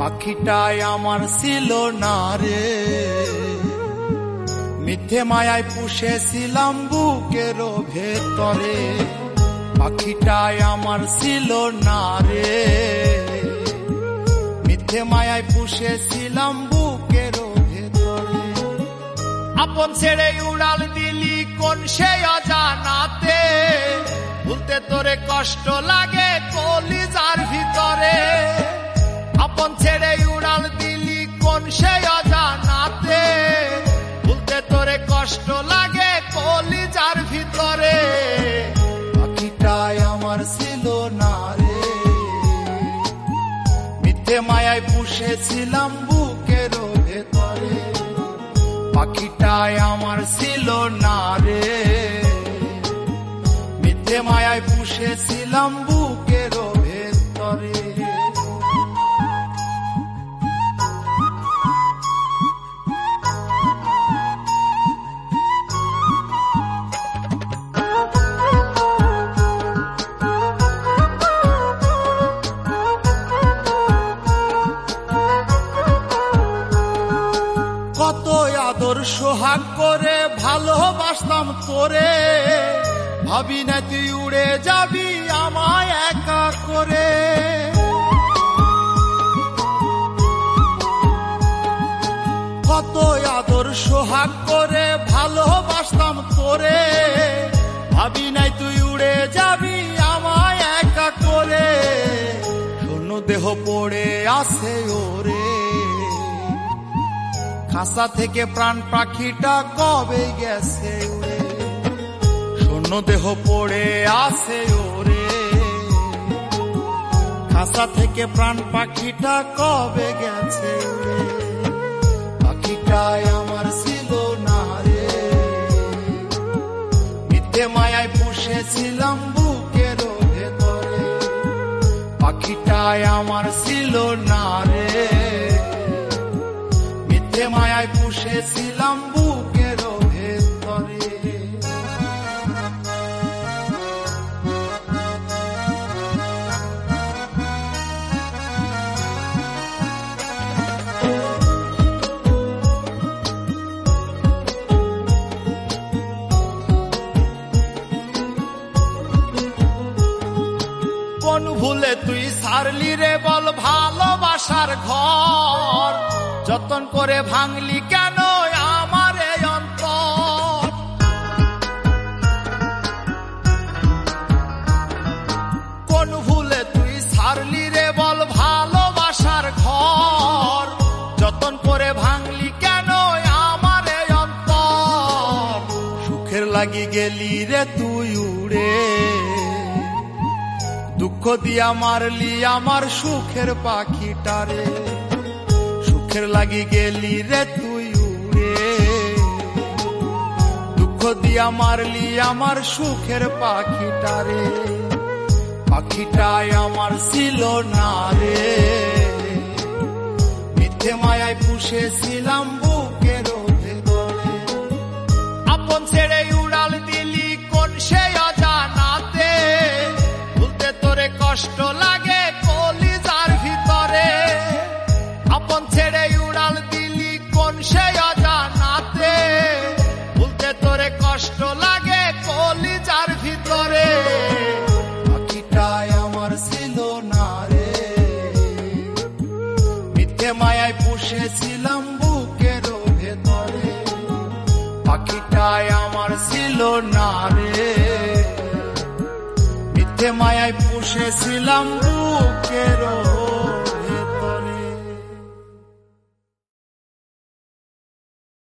পাখিটাই আমার ছিল না রে, মিথ্যে মায়ায় পুষেছিলাম বুকের ভেতরে। পাখিটাই আমার ছিল না রে, মিথ্যে মায়ায় পুষেছিলাম বুকের ভেতরে। আপন ছেড়ে উড়াল দিলি কোন সে অজানাতে, ভুলতে তোরে কষ্ট লাগে কলিজার ভিতরে। আপন ছেড়ে উড়াল দিলি কোন সে অজানাতে, ভুলতে তোরে কষ্ট লাগে কলিজার ভিতরে। পাখিটাই আমার ছিল না রে, মিথ্যে মায়ায় পুষেছিলাম বুকের ভেতরে। পাখিটাই আমার ছিল না রে, মিথ্যে মায়ায় পুষেছিলাম বুকের ভেতরে। কত আদর সোহাগ করে ভালোবাসতাম তোরে, ভাবি না তুই উড়ে যাবি আমায় একা করে। কত আদর সোহাগ করে ভালোবাসতাম তোরে, ভাবি নাই তুই উড়ে যাবি আমায় একা করে। শূন্য দেহ পড়ে আছে ওরে, খাসা থেকে প্রাণ পাখিটা কবে গেছে উড়ে। শূন্য দেহ পড়ে আছে ওরে, খাসা থেকে প্রাণ পাখিটা কবে গেছে উড়ে। পাখিটাই আমার ছিল না রে, মিথ্যে মায়ায় পুষেছিলাম বুকের ভেতরে। পাখিটাই আমার ছিল না রে, মিথ্যে মায়ায় পুষেছিলাম বুকের ভেতরে। কোন ভুলে তুই ছাড়লি রে বল ভালোবাসার ঘর, যতন করে ভাঙলি কেন আমার এই অন্তর। কোন ভুলে তুই ছাড়লি রে বল ভালোবাসার ঘর, যতন করে ভাঙলি কেন আমার এই অন্তর। সুখের লাগি গেলি রে তুই উড়ে, দুঃখ দিয়া মারলি আমার সুখের পাখিটারে। সুখের লাগি গেলি রে তুই উড়ে, দুঃখ দিয়া মারলি আমার সুখের পাখিটারে। পাখিটাই আমার ছিল না রে, মিথ্যে মায়ায় পুষেছিলাম বুকের ভেতরে। আপন ছেড়ে উড়াল দিলি কোন সে অজানাতে, ভুলতে তোরে কষ্ট লাগে কলিজার ভিতরে। আপন ছেড়ে উড়াল দিলি কোন সে অজানাতে, ভুলতে তোরে কষ্ট লাগে কলিজার ভিতরে। পাখিটাই আমার ছিল না রে, মিথ্যে মায়ায় পুষেছিলাম বুকের ভেতরে। পাখিটাই আমার ছিল না রে, মিথ্যে মায়ায় পুষেছিলাম বুকের